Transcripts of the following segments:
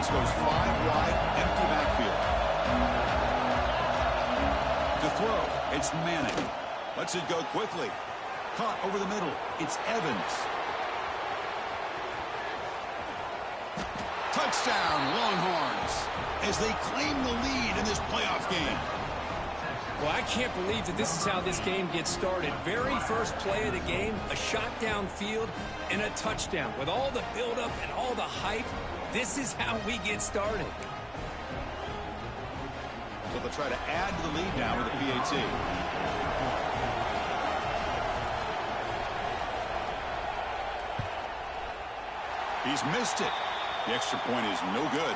goes 5 wide, empty backfield. To throw, it's Manning. Lets it go quickly. Caught over the middle. It's Evans. Touchdown, Longhorns, as they claim the lead in this playoff game. Well, I can't believe that this is how this game gets started. Very first play of the game, a shot downfield and a touchdown. With all the buildup and all the hype, this is how we get started. So they'll try to add to the lead now with a PAT. He's missed it. The extra point is no good.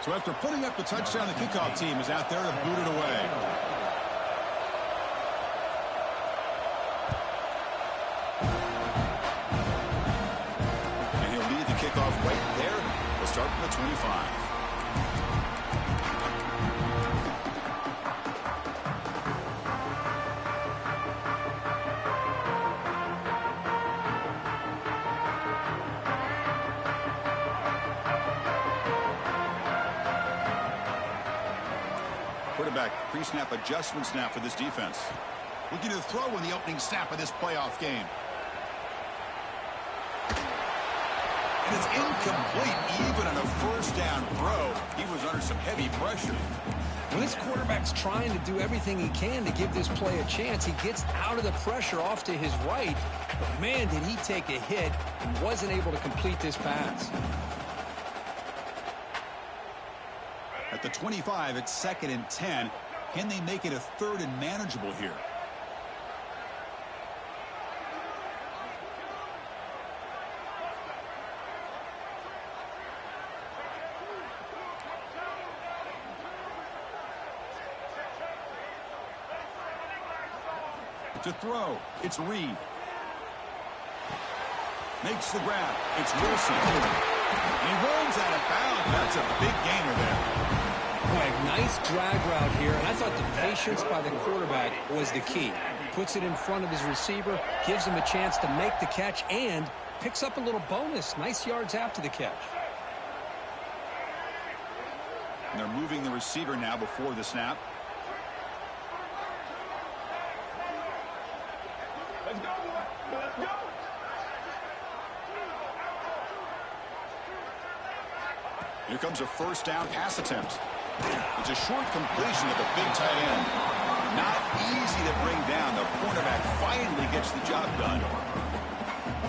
So after putting up the touchdown, the kickoff team is out there to boot it away. And he'll lead the kickoff right there. We'll start from the 25. Quarterback pre-snap adjustments now for this defense. Looking to throw in the opening snap of this playoff game. And it's incomplete even on a first down throw. He was under some heavy pressure. When this quarterback's trying to do everything he can to give this play a chance, he gets out of the pressure off to his right. But man, did he take a hit and wasn't able to complete this pass. At the 25, it's 2nd and 10. Can they make it a 3rd and manageable here? To throw, it's Reed. Makes the grab. It's Wilson. And he runs out of bounds. That's a big gainer there. Boy, nice drag route here, and I thought the patience by the quarterback was the key. Puts it in front of his receiver, gives him a chance to make the catch, and picks up a little bonus. Nice yards after the catch. And they're moving the receiver now before the snap. Let's go. Let's go. Here comes a first down pass attempt. It's a short completion of the big tight end. Not easy to bring down. The cornerback finally gets the job done.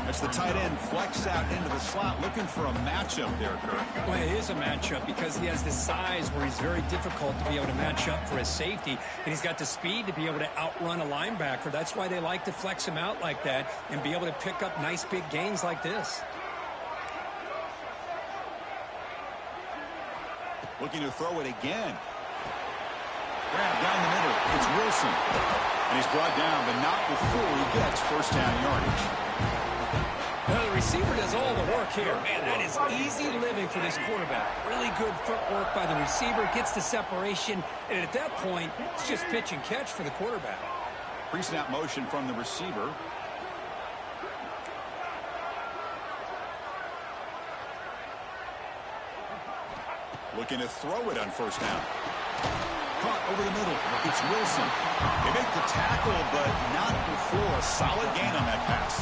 As the tight end flex out into the slot, looking for a matchup there, Kirk. Well, it is a matchup because he has the size where he's very difficult to be able to match up for his safety, and he's got the speed to be able to outrun a linebacker. That's why they like to flex him out like that and be able to pick up nice big gains like this. Looking to throw it again. Grab down the middle. It's Wilson. And he's brought down, but not before he gets first down yardage. Well, the receiver does all the work here. Man, that is easy living for this quarterback. Really good footwork by the receiver. Gets the separation. And at that point, it's just pitch and catch for the quarterback. Pre-snap motion from the receiver. Looking to throw it on first down. Caught over the middle. It's Wilson. They make the tackle, but not before a solid gain on that pass.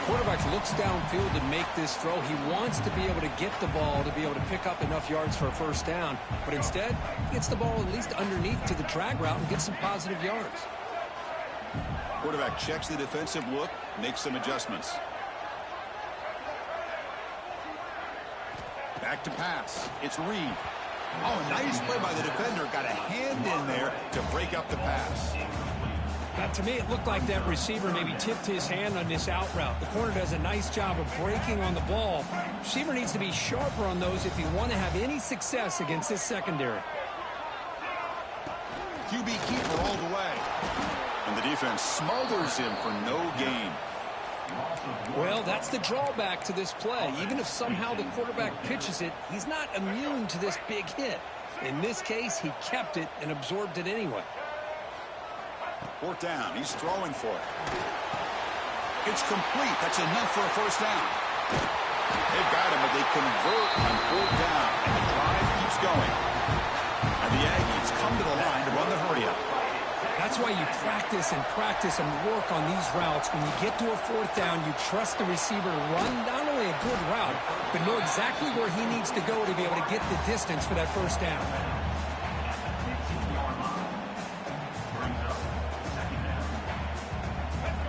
The quarterback looks downfield to make this throw. He wants to be able to get the ball to be able to pick up enough yards for a first down. But instead, he gets the ball at least underneath to the drag route and gets some positive yards. Quarterback checks the defensive look, makes some adjustments. Back to pass. It's Reed. Oh, nice play by the defender. Got a hand in there to break up the pass. To me, it looked like that receiver maybe tipped his hand on this out route. The corner does a nice job of breaking on the ball. Receiver needs to be sharper on those if you want to have any success against this secondary. QB keeper all the way. And the defense smothers him for no gain. Well, that's the drawback to this play. Even if somehow the quarterback pitches it, he's not immune to this big hit. In this case, he kept it and absorbed it anyway. Fourth down. He's throwing for it. It's complete. That's enough for a first down. They've got him, but they convert on fourth down, and the drive keeps going. And the Aggies come to the line to run the hurry-up. That's why you practice and work on these routes. When you get to a fourth down, you trust the receiver to run not only a good route, but know exactly where he needs to go to be able to get the distance for that first down.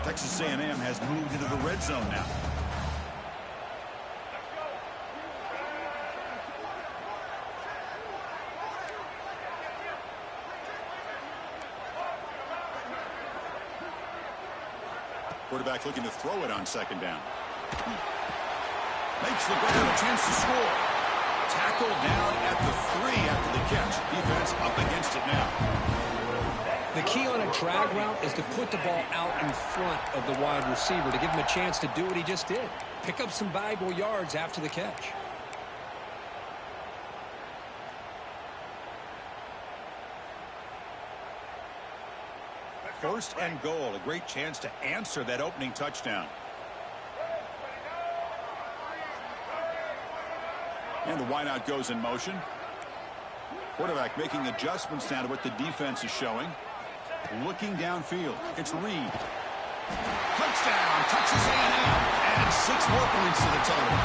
Texas A&M has moved into the red zone now. Quarterback looking to throw it on second down. Makes the play, a chance to score. Tackled down at the 3 after the catch. Defense up against it now. The key on a drag route is to put the ball out in front of the wide receiver to give him a chance to do what he just did. Pick up some valuable yards after the catch. First and goal, a great chance to answer that opening touchdown. And the wideout goes in motion. Quarterback making adjustments now to what the defense is showing. Looking downfield. It's Reed. Touchdown, Texas A&M. And 6 more points to the total.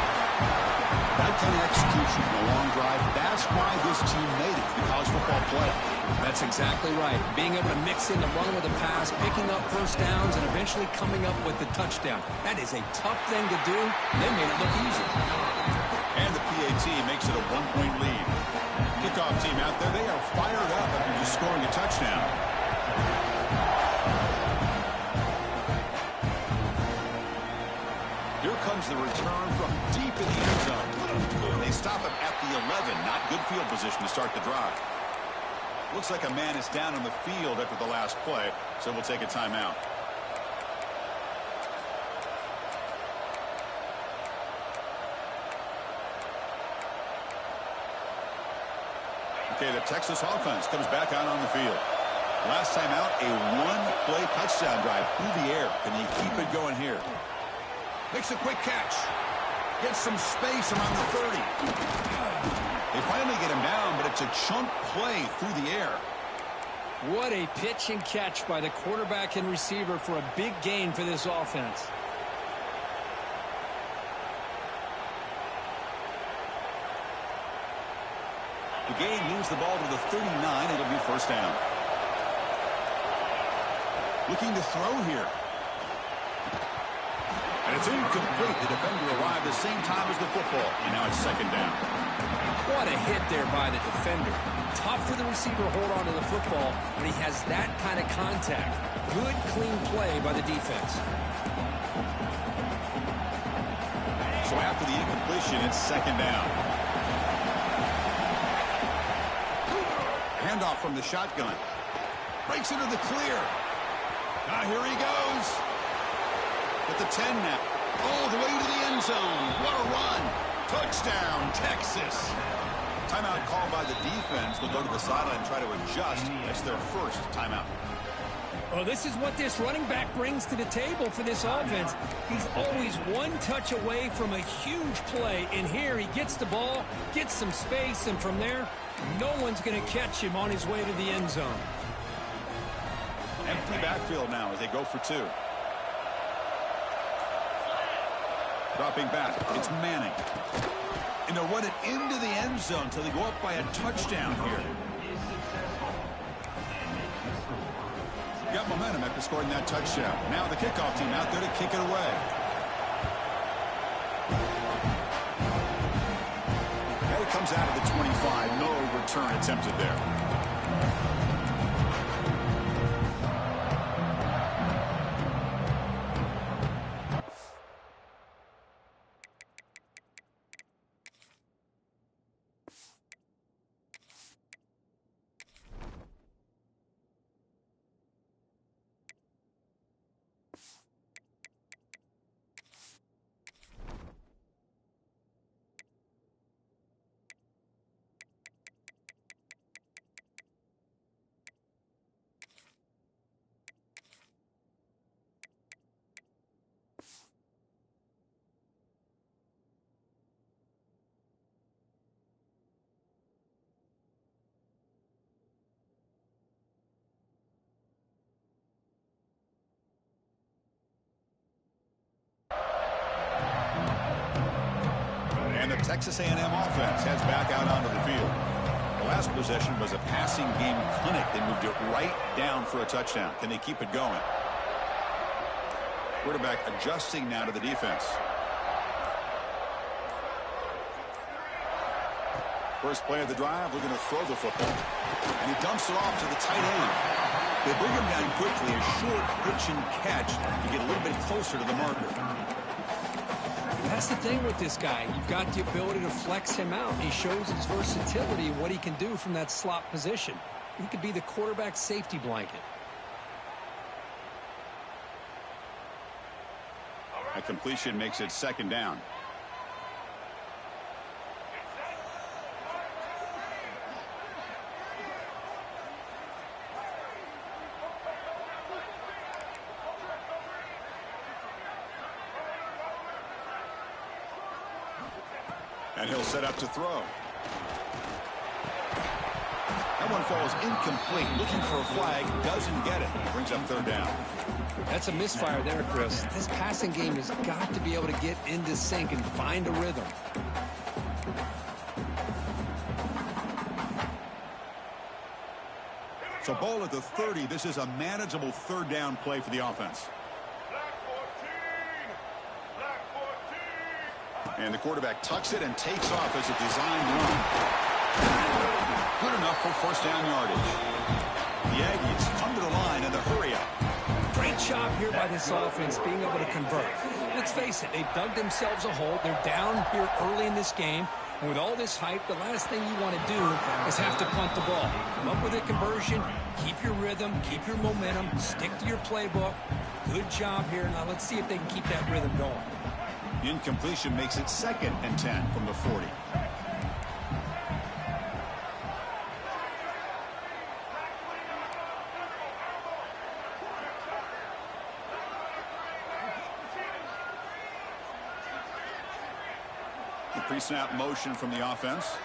That kind of execution in a long drive, that's why this team made it to the college football playoff. That's exactly right. Being able to mix in the run with the pass, picking up first downs, and eventually coming up with the touchdown. That is a tough thing to do. They made it look easy. And the PAT makes it a 1-point lead. Kickoff team out there, they are fired up after just scoring a touchdown. Here comes the return from deep in the end zone. They stop him at the 11. Not good field position to start the drive. Looks like a man is down on the field after the last play, so we'll take a timeout. Okay, the Texas offense comes back out on the field. Last time out, a one-play touchdown drive through the air. Can they keep it going here? Makes a quick catch. Gets some space around the 30. They finally get him down, but it's a chunk play through the air. What a pitch and catch by the quarterback and receiver for a big gain for this offense. The gain moves the ball to the 39. It'll be first down. Looking to throw here. And it's incomplete. The defender arrived the same time as the football. And now it's second down. What a hit there by the defender. Tough for the receiver to hold on to the football when he has that kind of contact. Good, clean play by the defense. So after the incompletion, it's second down. Handoff from the shotgun. Breaks into the clear. Now here he goes. At the 10 now. All the way to the end zone. What a run. Touchdown, Texas. Timeout called by the defense. They'll go to the sideline and try to adjust. That's their first timeout. Well, this is what this running back brings to the table for this offense. He's always one touch away from a huge play. And here he gets the ball, gets some space, and from there, no one's going to catch him on his way to the end zone. Empty backfield now as they go for 2. Dropping back, it's Manning. And they'll run it into the end zone until they go up by a touchdown here. Got momentum after scoring that touchdown. Now the kickoff team out there to kick it away. And it comes out of the 25. No return attempted there. Texas A&M offense heads back out onto the field. The last possession was a passing game clinic. They moved it right down for a touchdown. Can they keep it going? Quarterback adjusting now to the defense. First play of the drive, we're going to throw the football. And he dumps it off to the tight end. They bring him down quickly, a short pitch and catch to get a little bit closer to the marker. That's the thing with this guy. You've got the ability to flex him out. He shows his versatility, what he can do from that slot position. He could be the quarterback's safety blanket. A completion makes it second down. And he'll set up to throw. That one falls incomplete. Looking for a flag. Doesn't get it. Brings up third down. That's a misfire there, Chris. This passing game has got to be able to get into sync and find a rhythm. So ball at the 30. This is a manageable third down play for the offense. And the quarterback tucks it and takes off as a designed run. Good enough for first down yardage. The Aggies come to the line in the hurry up. Great job here by this offense being able to convert. Let's face it, they've dug themselves a hole. They're down here early in this game. And with all this hype, the last thing you want to do is have to punt the ball. Come up with a conversion, keep your rhythm, keep your momentum, stick to your playbook. Good job here. Now let's see if they can keep that rhythm going. Incompletion makes it 2nd and 10 from the 40. The pre-snap motion from the offense.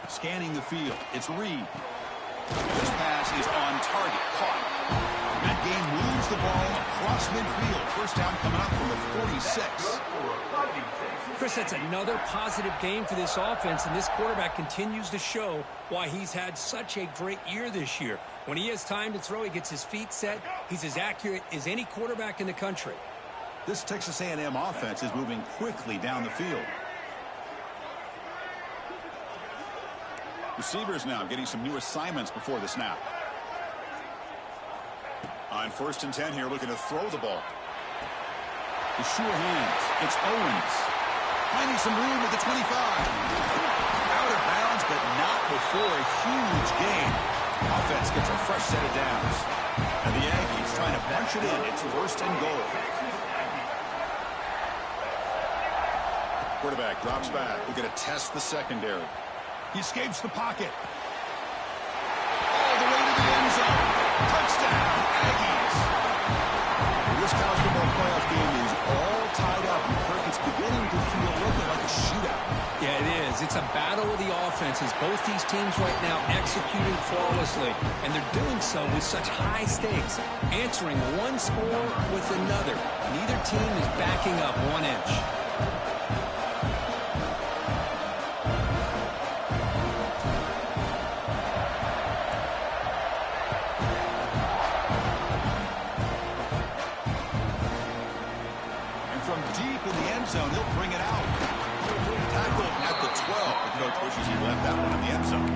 Scanning the field. It's Reed. This pass is on target. Caught. That game moves the ball across midfield. First down coming up from the 46. Chris, that's another positive game for this offense, and this quarterback continues to show why he's had such a great year this year. When he has time to throw, he gets his feet set. He's as accurate as any quarterback in the country. This Texas A&M offense is moving quickly down the field. Receivers now getting some new assignments before the snap. On 1st and 10 here, looking to throw the ball. The sure hands. It's Owens. Finding some room at the 25. Out of bounds, but not before a huge gain. Offense gets a fresh set of downs. And the Aggies trying to punch it in. It's 1st and goal. Quarterback drops back. We're going to test the secondary. He escapes the pocket. All the way to the end zone. Touchdown, Aggies. This college football playoff game is all tied up. Kirk, it's beginning to feel a little bit like a shootout. Yeah, it is. It's a battle of the offenses. Both these teams right now executing flawlessly, and they're doing so with such high stakes, answering one score with another. Neither team is backing up 1 inch. Zone, he'll bring it out. Tackled at the 12. The coach wishes he left that one in the end zone.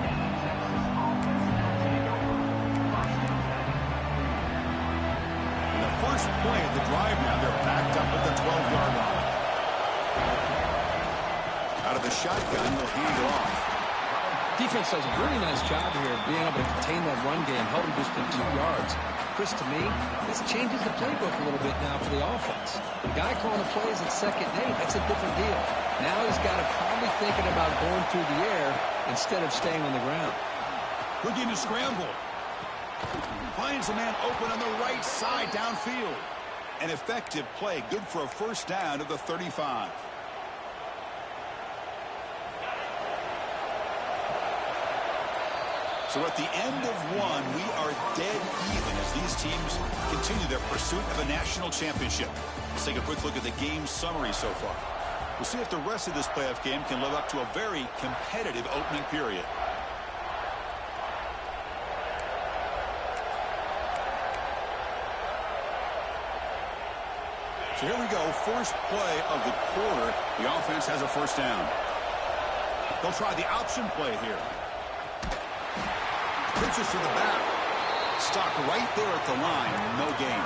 And the first play of the drive now, they're backed up at the 12-yard line. Out of the shotgun, they'll hand it off. Defense does a really nice job here being able to contain that run game, held him just to 2 yards. Chris, to me, this changes the playbook a little bit now for the offense. The guy calling the plays at 2nd and 8, that's a different deal. Now he's got to probably thinking about going through the air instead of staying on the ground. Looking to scramble. Finds a man open on the right side downfield. An effective play, good for a first down of the 35. So at the end of one, we are dead even as these teams continue their pursuit of a national championship. Let's take a quick look at the game summary so far. We'll see if the rest of this playoff game can live up to a very competitive opening period. So here we go, first play of the quarter. The offense has a first down. They'll try the option play here. Pitches to the back. Stopped right there at the line. No gain.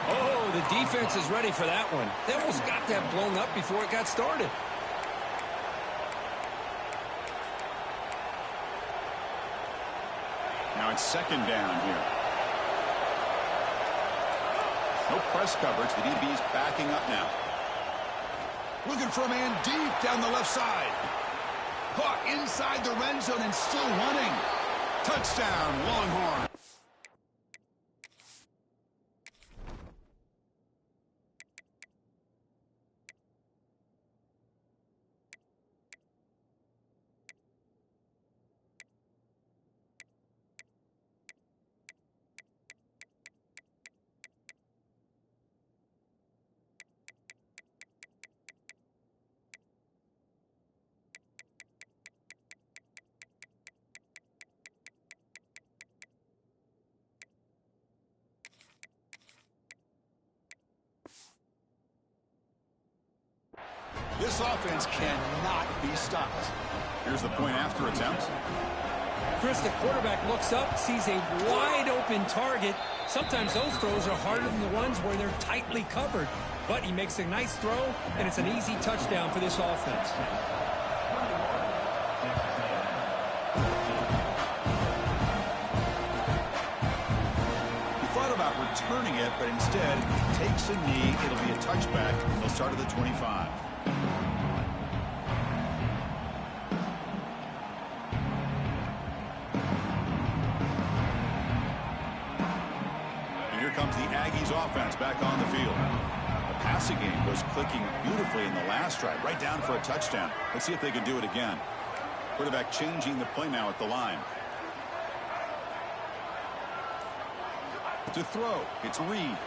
Oh, the defense is ready for that one. They almost got that blown up before it got started. Now it's second down here. No press coverage. The DB's backing up now. Looking for a man deep down the left side. Caught inside the red zone and still running. Touchdown, Longhorn. This offense cannot be stopped. Here's the point after attempt. Chris, the quarterback looks up, sees a wide-open target. Sometimes those throws are harder than the ones where they're tightly covered. But he makes a nice throw, and it's an easy touchdown for this offense. He thought about returning it, but instead takes a knee. It'll be a touchback. He'll start at the 25. Comes the Aggies offense back on the field. The passing game was clicking beautifully in the last drive, right down for a touchdown. Let's see if they can do it again. Quarterback changing the play now at the line. To throw, it's Reed.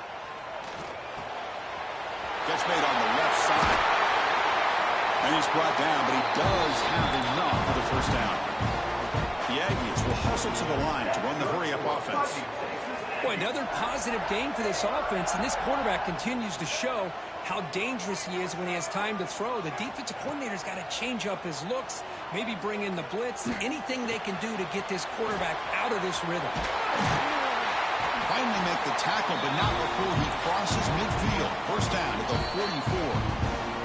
Gets made on the left side. And he's brought down, but he does have enough for the first down. The Aggies will hustle to the line to run the hurry-up offense. Boy, another positive game for this offense, and this quarterback continues to show how dangerous he is when he has time to throw. The defensive coordinator's got to change up his looks, maybe bring in the blitz, anything they can do to get this quarterback out of this rhythm. Finally make the tackle, but not before he crosses midfield. First down at the 44.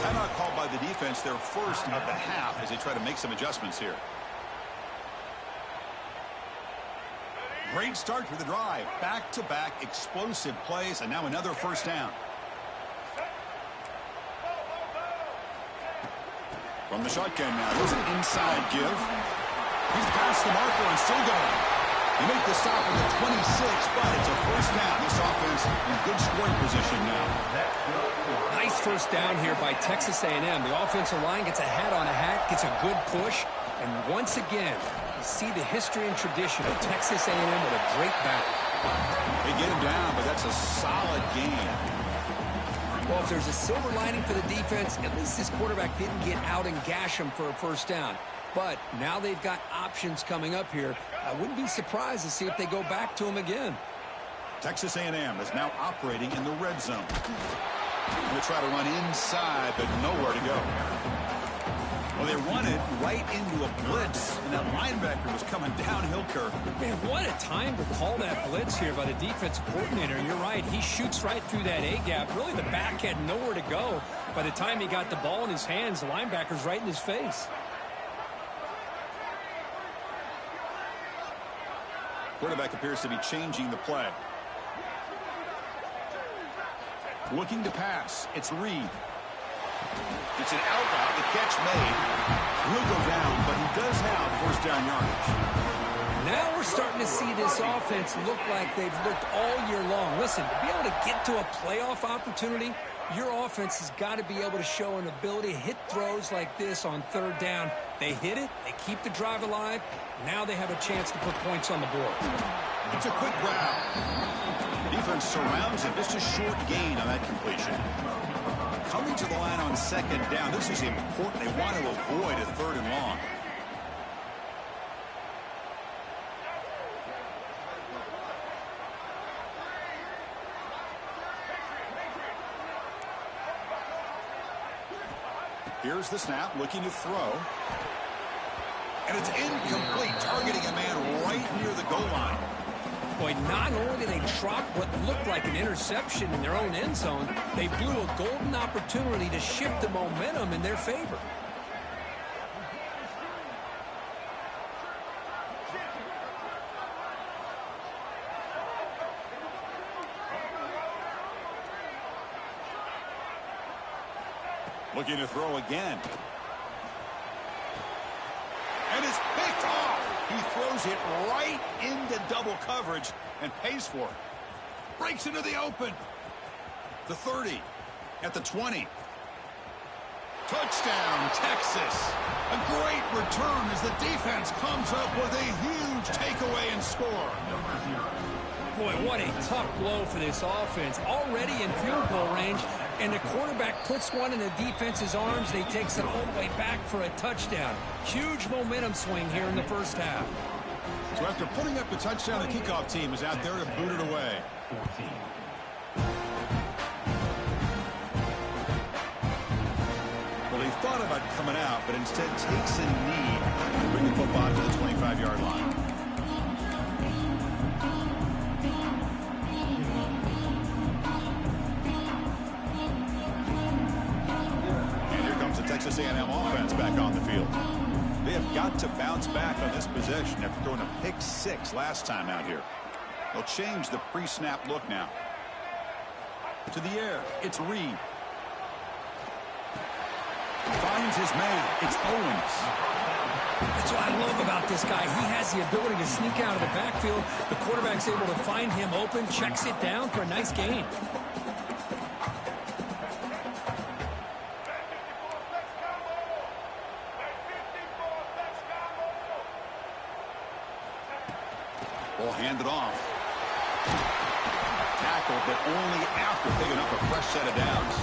Timeout called by the defense, their first of the half, as they try to make some adjustments here. Great start to the drive. Back-to-back explosive plays, and now another first down. From the shotgun now, there's an inside give. He's past the marker and still going. They make the stop at the 26, but it's a first down. This offense in good scoring position now. Nice first down here by Texas A&M. The offensive line gets a hat on a hat, gets a good push, and once again, you see the history and tradition of Texas A&M with a great back. They get him down, but that's a solid game. Well, if there's a silver lining for the defense, at least this quarterback didn't get out and gash him for a first down. But now they've got options coming up here. I wouldn't be surprised to see if they go back to him again. Texas A&M is now operating in the red zone. Going to try to run inside, but nowhere to go. Well, they run it right into a blitz, and that linebacker was coming downhill, Kirk. Man, what a time to call that blitz here by the defensive coordinator. And you're right, he shoots right through that A-gap. Really, the back had nowhere to go. By the time he got the ball in his hands, the linebacker's right in his face. Quarterback appears to be changing the play. Looking to pass. It's Reed. It's an out route. The catch made. He'll go down, but he does have first down yardage. Now we're starting to see this offense look like they've looked all year long. Listen, to be able to get to a playoff opportunity, Your offense has got to be able to show an ability to hit throws like this on third down. They hit it, they keep the drive alive. Now they have a chance to put points on the board. It's a quick grab. Defense surrounds him. Just a short gain on that completion. Coming to the line on second down. This is important. They want to avoid a third and long. Here's the snap, looking to throw. And it's incomplete, targeting a man right near the goal line. Boy, not only did they drop what looked like an interception in their own end zone, they blew a golden opportunity to shift the momentum in their favor. Looking to throw again. And it's picked off. He throws it right into double coverage and pays for it. Breaks into the open. The 30. At the 20. Touchdown, Texas. A great return as the defense comes up with a huge takeaway and score. Boy, what a tough blow for this offense. Already in field goal range, and the quarterback puts one in the defense's arms. They takes it all the way back for a touchdown. Huge momentum swing here in the first half. So after putting up the touchdown, the kickoff team is out there to boot it away. Well, he thought about coming out, but instead takes a knee to bring the football to the 25-yard line. Texas A&M offense back on the field. They have got to bounce back on this possession after throwing a pick six last time out here. They'll change the pre-snap look now. To the air, it's Reed. Finds his man, it's Owens. That's what I love about this guy. He has the ability to sneak out of the backfield. The quarterback's able to find him open, checks it down for a nice gain. Will hand it off. Tackle, but only after picking up a fresh set of downs.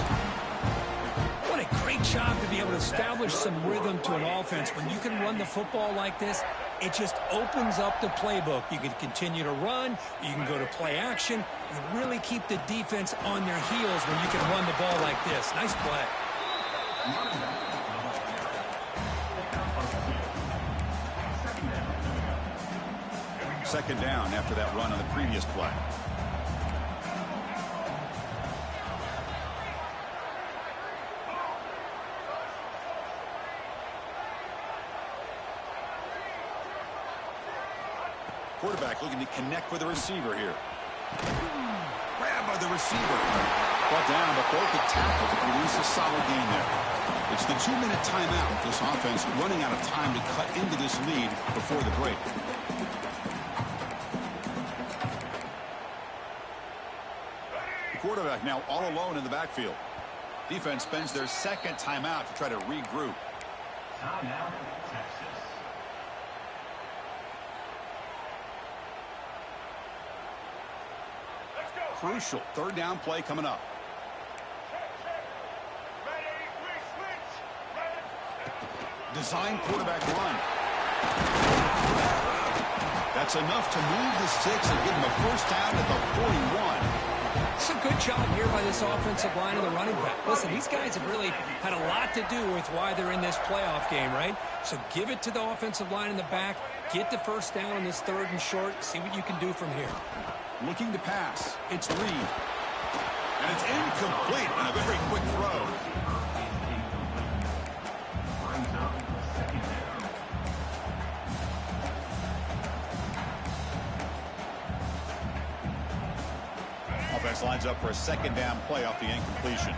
What a great job to be able to establish some rhythm to an offense. When you can run the football like this, it just opens up the playbook. You can continue to run. You can go to play action. You really keep the defense on their heels when you can run the ball like this. Nice play. Second down after that run on the previous play. Quarterback looking to connect with the receiver here. Grabbed by the receiver. Brought down, but broke the tackle to produce a solid gain there. It's the 2-minute timeout. This offense running out of time to cut into this lead before the break. Quarterback now all alone in the backfield. Defense spends their second timeout to try to regroup. Timeout, Texas. Crucial third down play coming up. Design quarterback run. That's enough to move the sticks and give him a first down at the 41. It's a good job here by this offensive line and the running back. Listen, these guys have really had a lot to do with why they're in this playoff game, right? So give it to the offensive line in the back. Get the first down on this third and short. See what you can do from here. Looking to pass. It's Reed. And it's incomplete on a very quick throw. Offense lines up for a second down play off the incompletion.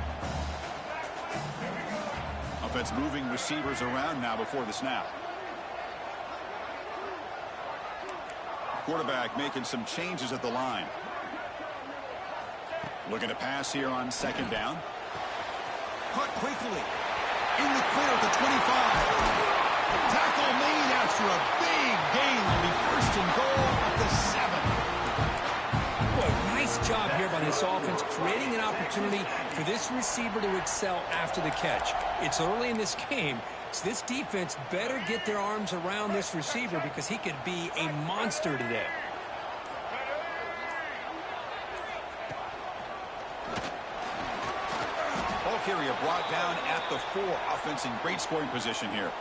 Offense moving receivers around now before the snap. Quarterback making some changes at the line. Looking to pass here on second down. easily. In the clear at the 25. Tackle made after a big gain. Will be first and goal at the 7. Boy, nice job here by this offense, creating an opportunity for this receiver to excel after the catch. It's early in this game, so this defense better get their arms around this receiver because he could be a monster today. Ball carrier brought down at the 4. Offense in great scoring position here.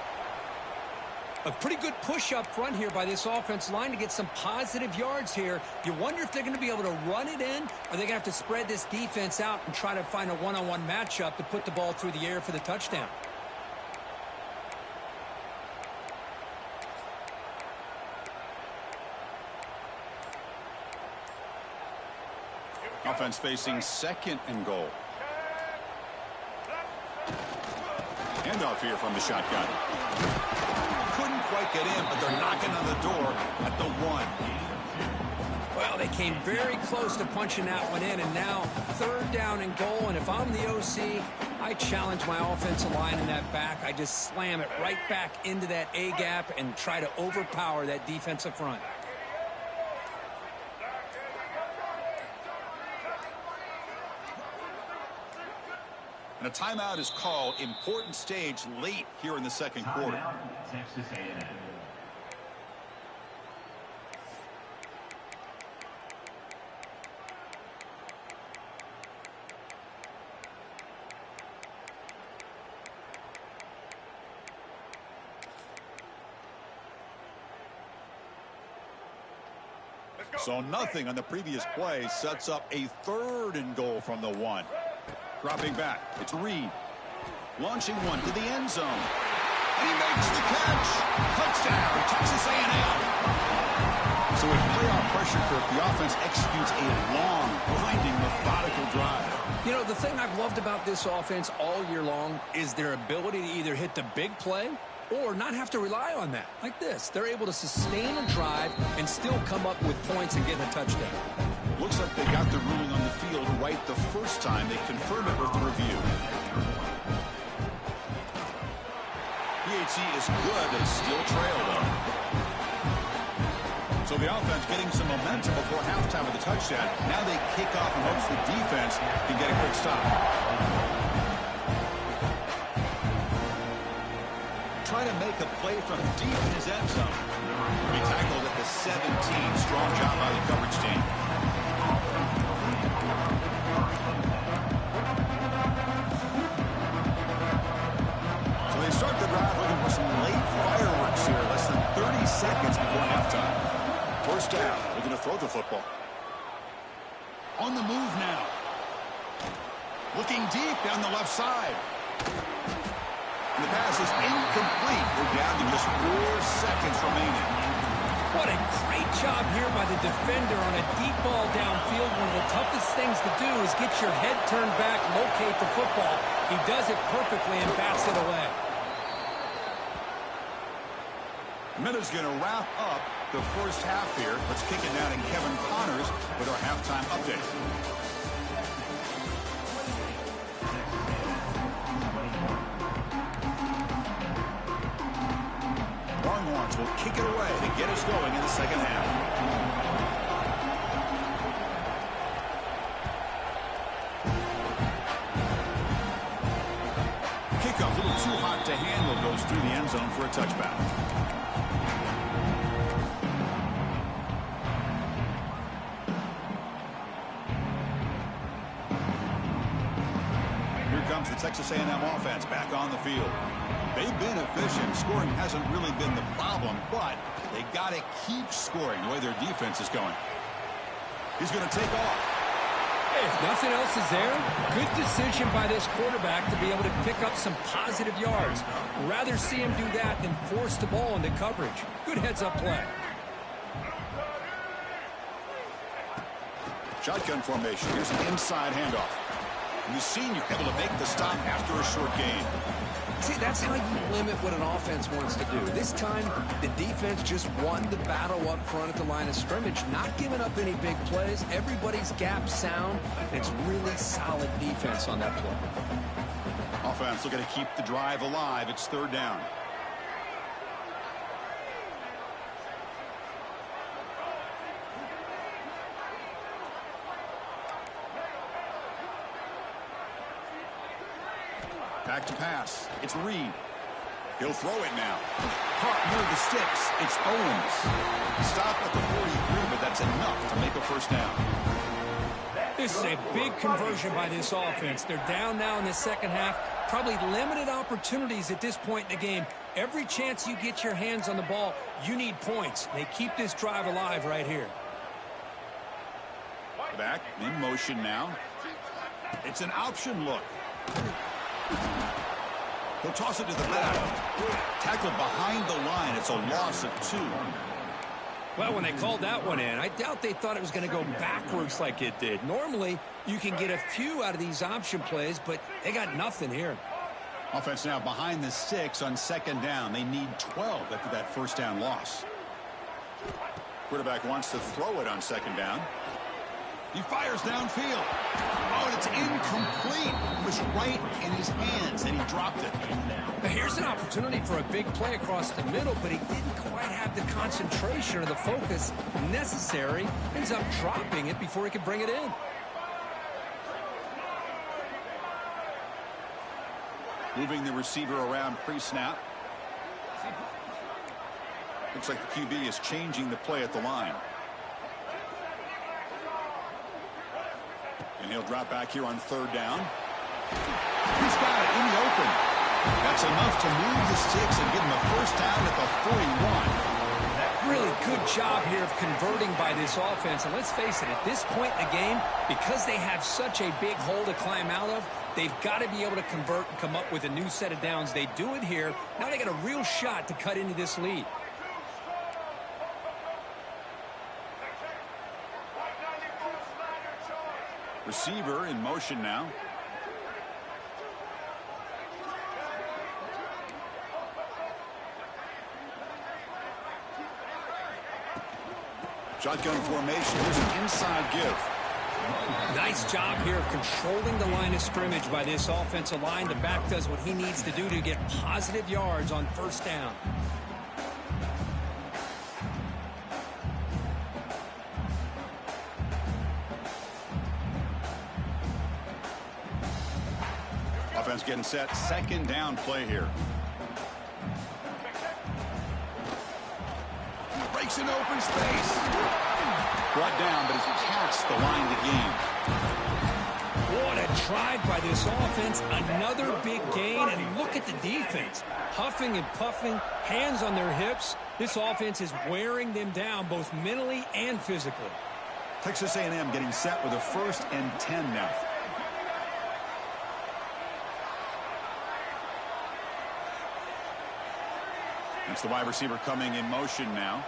A pretty good push up front here by this offense line to get some positive yards here. You wonder if they're going to be able to run it in, or they're going to have to spread this defense out and try to find a one-on-one matchup to put the ball through the air for the touchdown. Offense facing 2nd and goal. Handoff here from the shotgun. Couldn't quite get in, but they're knocking on the door at the 1. Well, they came very close to punching that one in, and now 3rd down and goal. And if I'm the OC, I challenge my offensive line in that back. I just slam it right back into that A-gap and try to overpower that defensive front. And a timeout is called. Important stage late here in the 2nd quarter. Timeout, Texas A&M. So nothing on the previous play sets up a 3rd and goal from the 1. Dropping back, it's Reed. Launching one to the end zone. And he makes the catch. Touchdown, Texas A&M. So with playoff pressure, Kirk, the offense executes a long, blinding, methodical drive. You know, the thing I've loved about this offense all year long is their ability to either hit the big play or not have to rely on that. Like this, they're able to sustain a drive and still come up with points and get a touchdown. Looks like they got the ruling on the field right the first time. They confirm it with the review. PHC is good. They still trail, though. So the offense getting some momentum before halftime with the touchdown. Now they kick off and hopes the defense can get a quick stop. Trying to make a play from deep in his end zone. He tackled at the 17. Strong job by the coverage team. So they start the drive looking for some late fireworks here. Less than 30 seconds before halftime. First down. Looking to throw the football. On the move now. Looking deep down the left side. And the pass is incomplete. We're down to just 4 seconds remaining. What a great job here by the defender on a deep ball downfield. One of the toughest things to do is get your head turned back, locate the football. He does it perfectly and bats it away. The minute's going to wrap up the first half here. Let's kick it down to Kevin Connors with our halftime update. Longhorns will kick it away to get us going in the second half. Kickoff, a little too hot to handle, goes through the end zone for a touchback. Here comes the Texas A&M offense back on the field. They've been efficient. Scoring hasn't really been the problem, but they got to keep scoring the way their defense is going. He's going to take off. Hey, if nothing else is there, good decision by this quarterback to be able to pick up some positive yards. Rather see him do that than force the ball into coverage. Good heads-up play. Shotgun formation. Here's an inside handoff. And the senior able to make the stop after a short gain. See, that's how you limit what an offense wants to do. This time, the defense just won the battle up front at the line of scrimmage, not giving up any big plays. Everybody's gap sound. It's really solid defense on that play. offense looking to keep the drive alive. It's third down. Back to pass. It's Reed. He'll throw it now. Caught near the sticks. It's Owens. Stopped at the 43, but that's enough to make a first down. This is a big conversion by this offense. They're down now in the second half. Probably limited opportunities at this point in the game. Every chance you get your hands on the ball, you need points. They keep this drive alive right here. Back in motion now. It's an option look. He'll toss it to the back. Tackled behind the line. It's a loss of 2. Well, when they called that one in, I doubt they thought it was going to go backwards like it did. Normally, you can get a few out of these option plays, but they got nothing here. Offense now behind the 6 on second down. They need 12 after that first down loss. Quarterback wants to throw it on second down. He fires downfield. Oh, and it's incomplete. It was right in his hands, and he dropped it. Now, here's an opportunity for a big play across the middle, but he didn't quite have the concentration or the focus necessary. Ends up dropping it before he could bring it in. Moving the receiver around pre-snap. Looks like the QB is changing the play at the line. And he'll drop back here on third down. He's got it in the open. That's enough to move the sticks and give him a first down at the 41. Really good job here of converting by this offense. And let's face it, at this point in the game, because they have such a big hole to climb out of, they've got to be able to convert and come up with a new set of downs. They do it here. Now they got a real shot to cut into this lead. Receiver in motion now. Shotgun formation. There's an inside give. Nice job here of controlling the line of scrimmage by this offensive line. The back does what he needs to do to get positive yards on first down. Offense getting set. Second down play here. Breaks in open space. Brought down, but it's past the line to gain. What a drive by this offense. Another big gain, and look at the defense. Huffing and puffing, hands on their hips. This offense is wearing them down both mentally and physically. Texas A&M getting set with a 1st and 10 now. It's the wide receiver coming in motion now.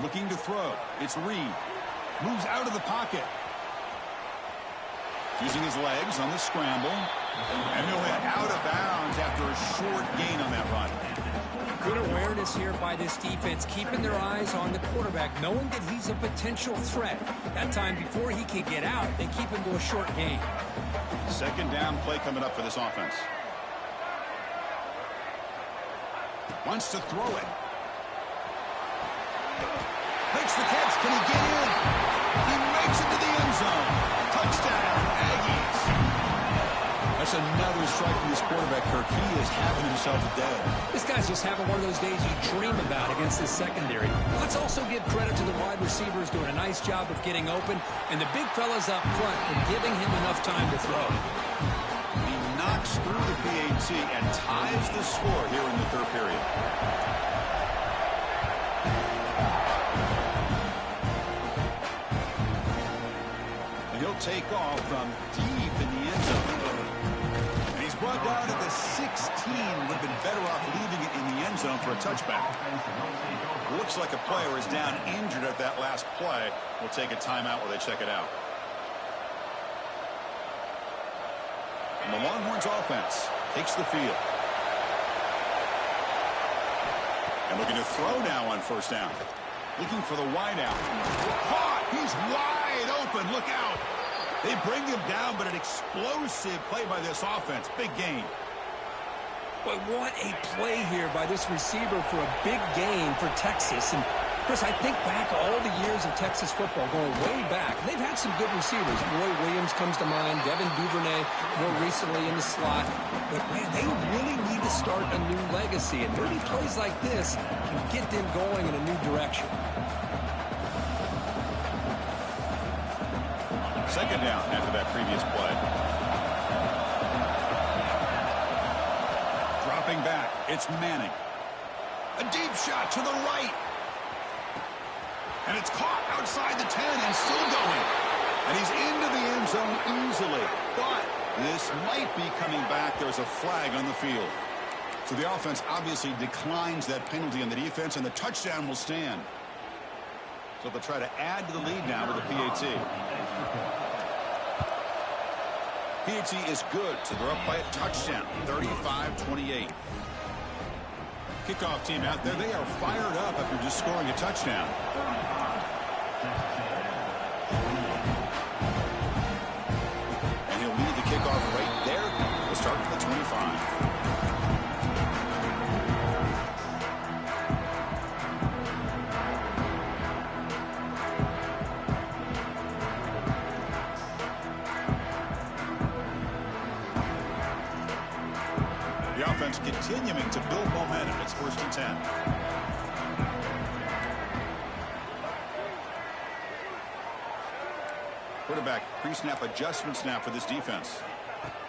Looking to throw. It's Reed. Moves out of the pocket. Using his legs on the scramble. And he'll hit out of bounds after a short gain on that run. Good awareness here by this defense, keeping their eyes on the quarterback, knowing that he's a potential threat. That time before he can get out, they keep him to a short gain. Second down play coming up for this offense. Wants to throw it. Makes the catch. Can he get in? He makes it to the end zone. Touchdown, Aggies. That's another strike from this quarterback, Kirk. He is having himself a day. This guy's just having one of those days you dream about against this secondary. Let's also give credit to the wide receivers doing a nice job of getting open, and the big fellas up front for giving him enough time to throw. He knocks through the PAT and ties the score here in the third period. And he'll take off from deep in the end zone. And he's brought down to the 16. Would have been better off leaving it in the end zone for a touchback. Looks like a player is down injured at that last play. We'll take a timeout while they check it out. And the Longhorns offense takes the field. And looking to throw now on first down. Looking for the wide out. Caught! He's wide open! open. Look out. They bring him down, but an explosive play by this offense. Big gain. But what a play here by this receiver for a big gain for Texas. And Chris, I think back all the years of Texas football, going way back. They've had some good receivers. Roy Williams comes to mind, Devin Duvernay more recently in the slot. But, man, they really need to start a new legacy. And maybe plays like this can get them going in a new direction. Second down after that previous play. Dropping back, it's Manning. A deep shot to the right. And it's caught outside the 10 and still going. And he's into the end zone easily. But this might be coming back. There's a flag on the field. So the offense obviously declines that penalty on the defense, and the touchdown will stand. So they'll try to add to the lead now with a PAT. PAT is good, so they're up by a touchdown, 35-28. Kickoff team out there, they are fired up after just scoring a touchdown. And he'll lead the kickoff right there. We'll start from the 25. The offense continuing to build momentum. It's 1st and 10. Quarterback pre-snap adjustments now for this defense.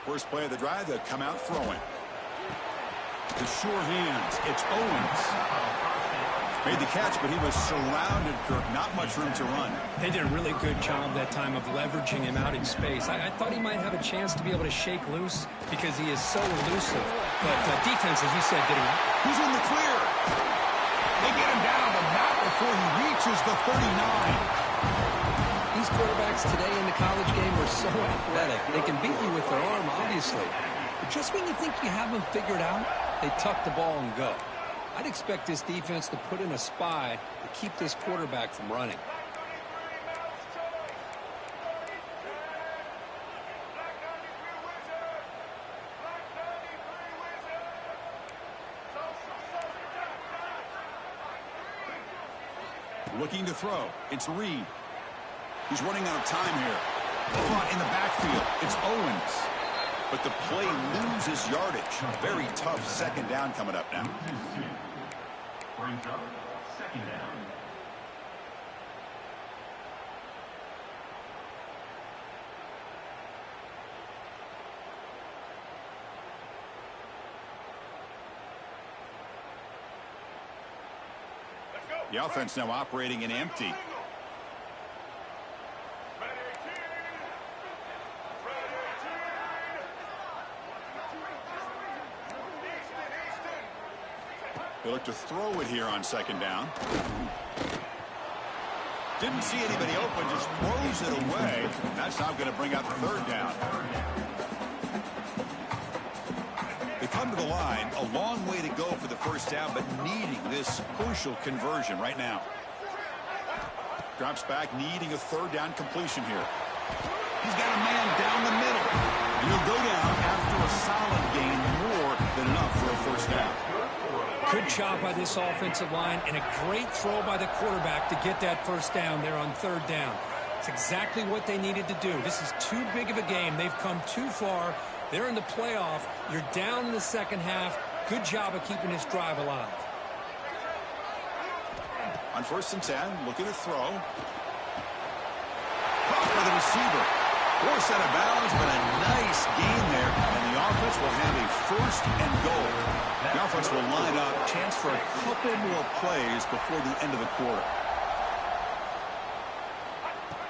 First play of the drive, they'll come out throwing. The sure hands, it's Owens. Made the catch, but he was surrounded, Kirk. Not much room to run. They did a really good job that time of leveraging him out in space. I thought he might have a chance to be able to shake loose because he is so elusive. But defense, as you said, did him. He's in the clear. They get him down, but not before he reaches the 39. These quarterbacks today in the college game are so athletic. They can beat you with their arm, obviously. But just when you think you have them figured out, they tuck the ball and go. I'd expect this defense to put in a spy to keep this quarterback from running. Looking to throw. It's Reed. He's running out of time here. Caught in the backfield. It's Owens. But the play loses yardage. Very tough second down coming up now. Brings up second down. The offense now operating in empty. They look to throw it here on second down. Didn't see anybody open, just throws it away. That's now going to bring out the third down. They come to the line, a long way to go for the first down, but needing this crucial conversion right now. Drops back, needing a third down completion here. He's got a man down the middle. And he'll go down after a solid gain, more than enough for a first down. Good job by this offensive line and a great throw by the quarterback to get that first down there on third down. It's exactly what they needed to do. This is too big of a game. They've come too far. They're in the playoff. You're down in the second half. Good job of keeping this drive alive. On 1st and 10, looking to throw. Caught by the receiver. Forced out of bounds, but a nice gain there. And the offense will have a 1st and goal. The offense will line up. Chance for a couple more plays before the end of the quarter.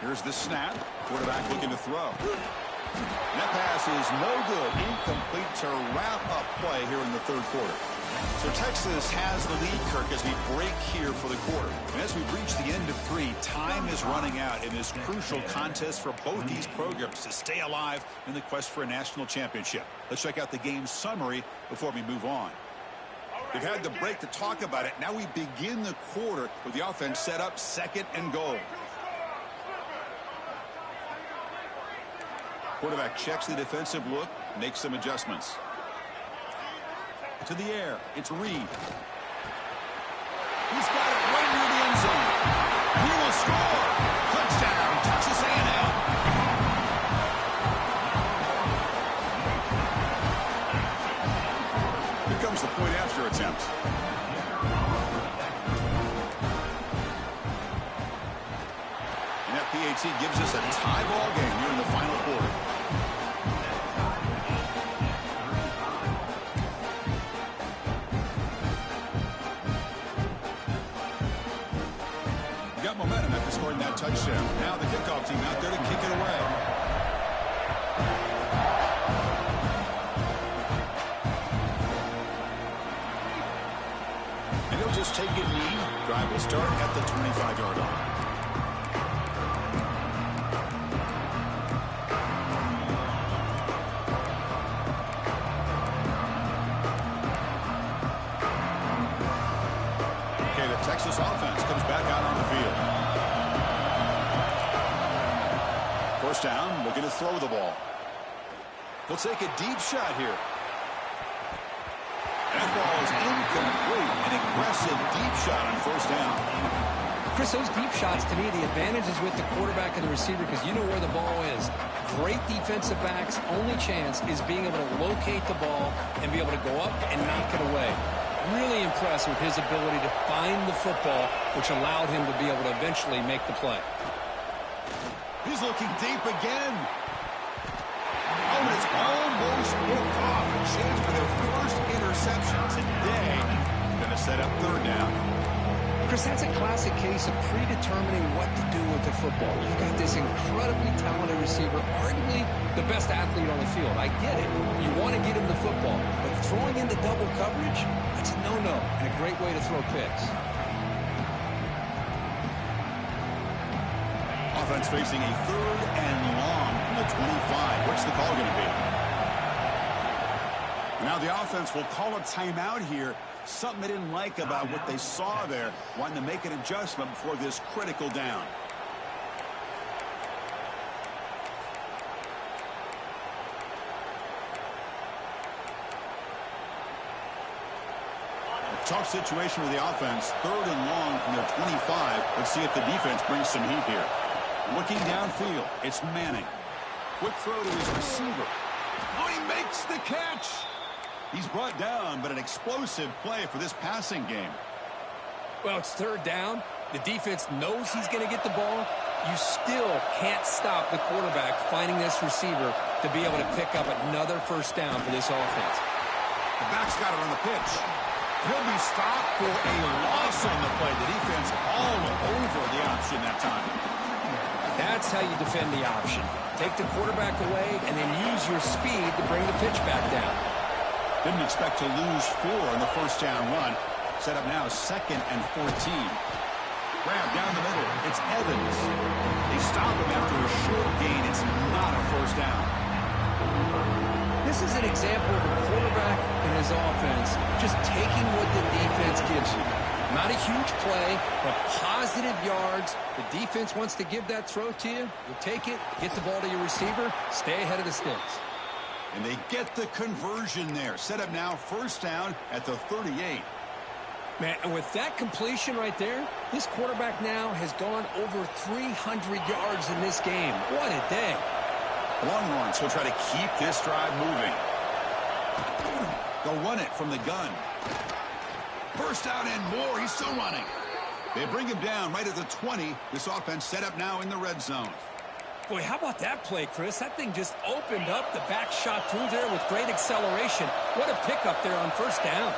Here's the snap. Quarterback looking to throw. That pass is no good. Incomplete to wrap up play here in the third quarter. So Texas has the lead, Kirk, as we break here for the quarter. And as we reach the end of 3, time is running out in this crucial contest for both these programs to stay alive in the quest for a national championship. Let's check out the game summary before we move on. We've had the break to talk about it. Now we begin the quarter with the offense set up 2nd and goal. Quarterback checks the defensive look, makes some adjustments. To the air, it's Reed. He's got it right near the end zone. He will score. Touchdown, Texas A&M. Here comes the point after attempt. And that PAT gives us a tie ball game here in the final quarter. Momentum after scoring that touchdown. Now the kickoff team out there to kick it away. And he'll just take it knee. Drive will start at the 25-yard line. Okay, the Texas offense comes back out on the field. First down, looking to throw the ball. He'll take a deep shot here. That ball is incomplete. An aggressive deep shot on first down. Chris, those deep shots, to me, the advantage is with the quarterback and the receiver because you know where the ball is. Great defensive backs' only chance is being able to locate the ball and be able to go up and knock it away. Really impressed with his ability to find the football, which allowed him to be able to eventually make the play. He's looking deep again. Oh, and it's almost broke off. A chance for their first interception today. Going to set up third down. Chris, that's a classic case of predetermining what to do with the football. You've got this incredibly talented receiver, arguably the best athlete on the field. I get it. You want to get him the football, but throwing into double coverage, that's a no-no and a great way to throw picks. Offense facing a third and long from the 25. What's the call going to be? Now the offense will call a timeout here. Something they didn't like about what they saw there. Wanting to make an adjustment before this critical down. A tough situation with the offense. Third and long from their 25. Let's see if the defense brings some heat here. Looking downfield, it's Manning. Quick throw to his receiver. Oh, he makes the catch. He's brought down, but an explosive play for this passing game. Well, it's third down. The defense knows he's going to get the ball. You still can't stop the quarterback finding this receiver to be able to pick up another first down for this offense. The back's got it on the pitch. He'll be stopped for a loss on the play. The defense all over the option that time. That's how you defend the option. Take the quarterback away and then use your speed to bring the pitch back down. Didn't expect to lose 4 on the first down run. Set up now 2nd and 14. Grab down the middle. It's Evans. They stop him after a short gain. It's not a first down. This is an example of a quarterback and his offense just taking what the defense gives you. Not a huge play, but positive yards. The defense wants to give that throw to you. You take it, get the ball to your receiver, stay ahead of the sticks. And they get the conversion there. Set up now first down at the 38. Man, and with that completion right there, this quarterback now has gone over 300 yards in this game. What a day. Longhorns will try to keep this drive moving. They'll run it from the gun. First down and more. He's still running. They bring him down right at the 20. This offense set up now in the red zone. Boy, how about that play, Chris? That thing just opened up. The back shot through there with great acceleration. What a pickup there on first down.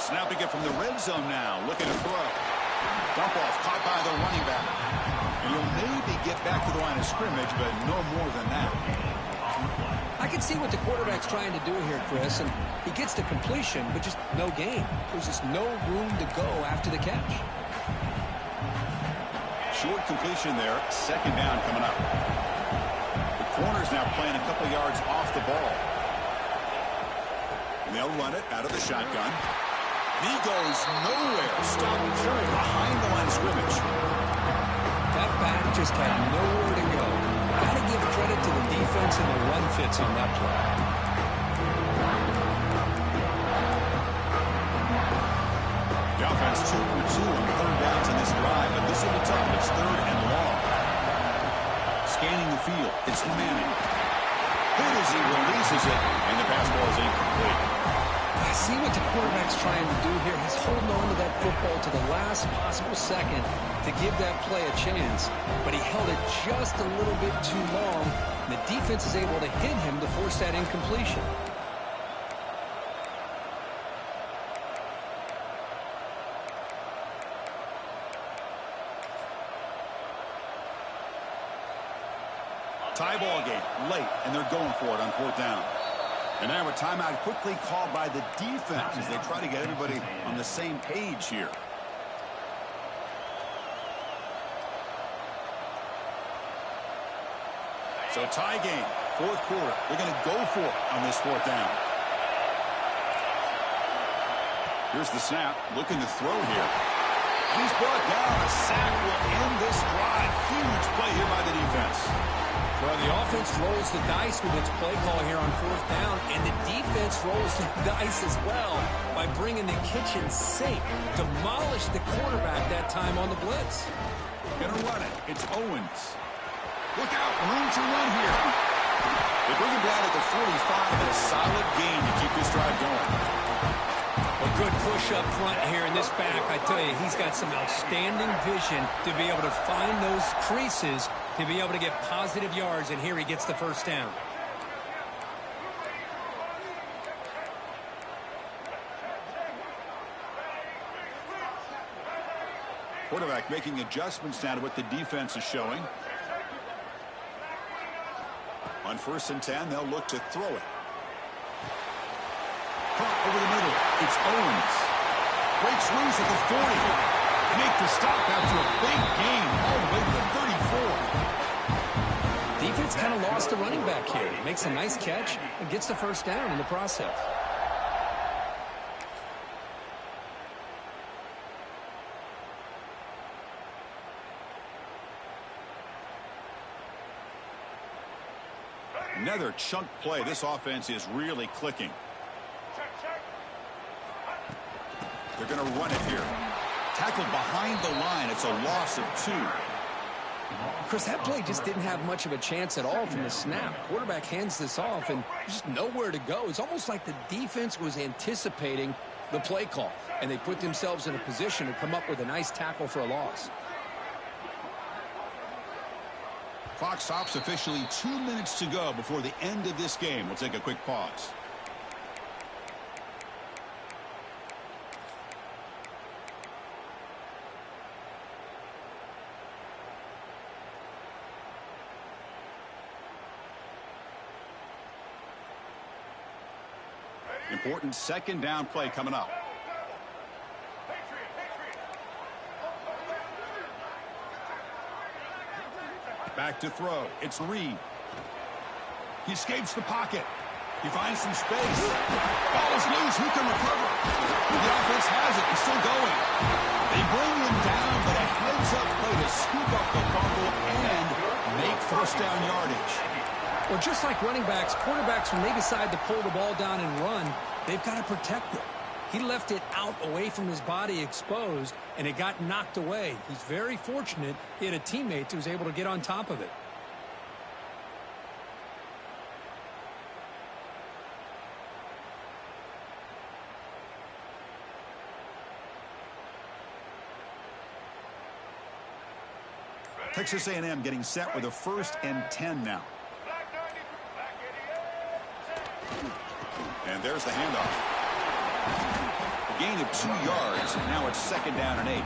Snapping it from the red zone now. Looking to throw. Dump off caught by the running back. And he'll maybe get back to the line of scrimmage, but no more than that. I can see what the quarterback's trying to do here, Chris, and he gets the completion, but just no gain. There's just no room to go after the catch. Short completion there. Second down coming up. The corner's now playing a couple yards off the ball. And they'll run it out of the shotgun. He goes nowhere. Stop short behind the line of scrimmage. That back just had nowhere to go. Got to give credit to the defense and the run fits on that play. The offense 2 for 2 on third downs in this drive, but this will be tough. It's third and long. Scanning the field, it's Manning. Good as he releases it, and the pass ball is incomplete. I see what the quarterback's trying to do here. He's holding on to that football to the last possible second to give that play a chance, but he held it just a little bit too long, and the defense is able to hit him to force that incompletion. Tie ball game late, and they're going for it on fourth down. And now a timeout quickly called by the defense as they try to get everybody on the same page here. So tie game, fourth quarter. They're going to go for it on this fourth down. Here's the snap, looking to throw here. He's brought down. A sack will end this drive. Huge play here by the defense. Well, the offense rolls the dice with its play call here on fourth down, and the defense rolls the dice as well by bringing the kitchen sink. Demolished the quarterback that time on the blitz. Gonna run it. It's Owens. Look out. Room to run here. They bring him down at the 45, and a solid gain to keep this drive going. A good push up front here in this back. I tell you, he's got some outstanding vision to be able to find those creases to be able to get positive yards, and here he gets the first down. Quarterback making adjustments now to what the defense is showing. On 1st and 10, they'll look to throw it. Caught over the middle. It's Owens. Breaks loose at the 40. Make the stop after a big gain all the way to the 34. Defense kind of lost the running back here. Makes a nice catch and gets the first down in the process. Another chunk play. This offense is really clicking. They're going to run it here. Tackled behind the line. It's a loss of 2. Chris, that play just didn't have much of a chance at all from the snap. Quarterback hands this off, and just nowhere to go. It's almost like the defense was anticipating the play call, and they put themselves in a position to come up with a nice tackle for a loss. Clock stops officially 2 minutes to go before the end of this game. We'll take a quick pause. Important second down play coming up. Back to throw. It's Reed. He escapes the pocket. He finds some space. Ball is loose. Who can recover? The offense has it. He's still going. They bring him down, but a heads-up play to scoop up the fumble and make first down yardage. Well, just like running backs, quarterbacks, when they decide to pull the ball down and run, they've got to protect it. He left it out away from his body exposed, and it got knocked away. He's very fortunate he had a teammate who was able to get on top of it. Texas A&M getting set with a 1st and 10 now. And there's the handoff. A gain of 2 yards. Now it's 2nd down and 8.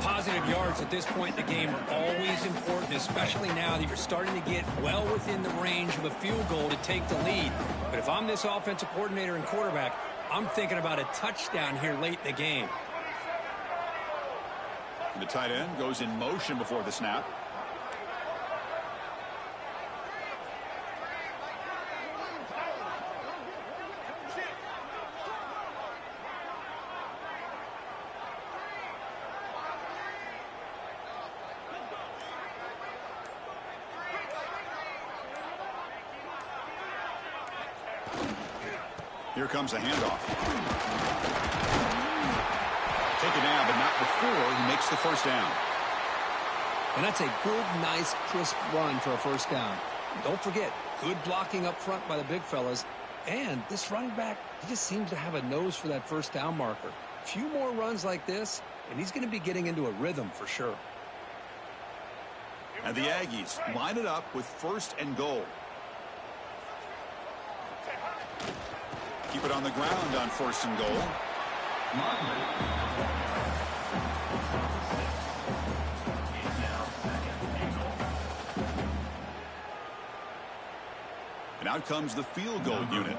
Positive yards at this point in the game are always important, especially now that you're starting to get well within the range of a field goal to take the lead. But if I'm this offensive coordinator and quarterback, I'm thinking about a touchdown here late in the game. The tight end goes in motion before the snap. Here comes a handoff. Taken down, but not before he makes the first down. And that's a good, nice, crisp run for a first down. Don't forget, good blocking up front by the big fellas. And this running back, he just seems to have a nose for that first down marker. A few more runs like this, and he's going to be getting into a rhythm for sure. And the Aggies line it up with 1st and goal. Keep it on the ground on 1st and goal. And out comes the field goal unit.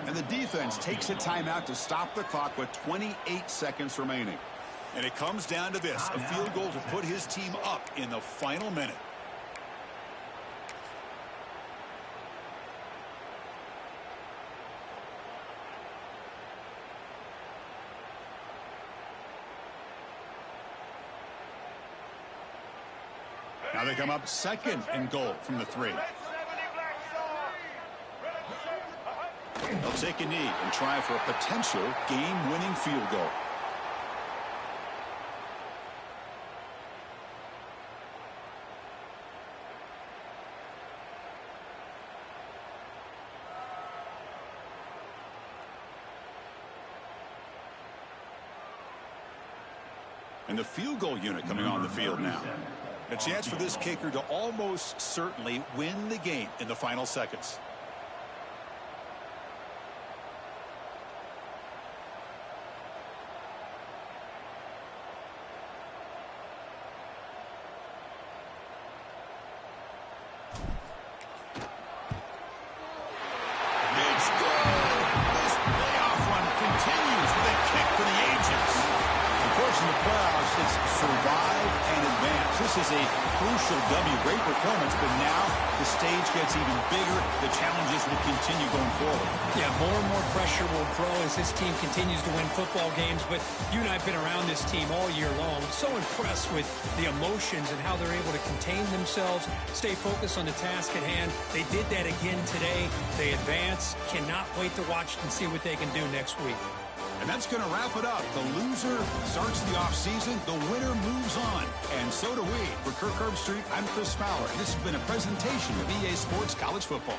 And the defense takes a timeout to stop the clock with 28 seconds remaining. And it comes down to this, a field goal to put his team up in the final minute. Now they come up 2nd and goal from the 3. They'll take a knee and try for a potential game-winning field goal. And the field goal unit coming on the field now. A chance for this kicker to almost certainly win the game in the final seconds. It's good. This playoff run continues with a kick for the ages. Of course, in the playoffs, it's survive and advance. This is a crucial W. Great performance, but now the stage gets even bigger. The challenges will continue going forward. Yeah, more and more pressure will grow as this team continues to win football games. But you and I have been around this team all year long. So impressed with the emotions and how they're able to contain themselves, stay focused on the task at hand. They did that again today. They advance. Cannot wait to watch and see what they can do next week. And that's going to wrap it up. The loser starts the offseason. The winner moves on. And so do we. For Kirk Herbstreit, I'm Chris Fowler. And this has been a presentation of EA Sports College Football.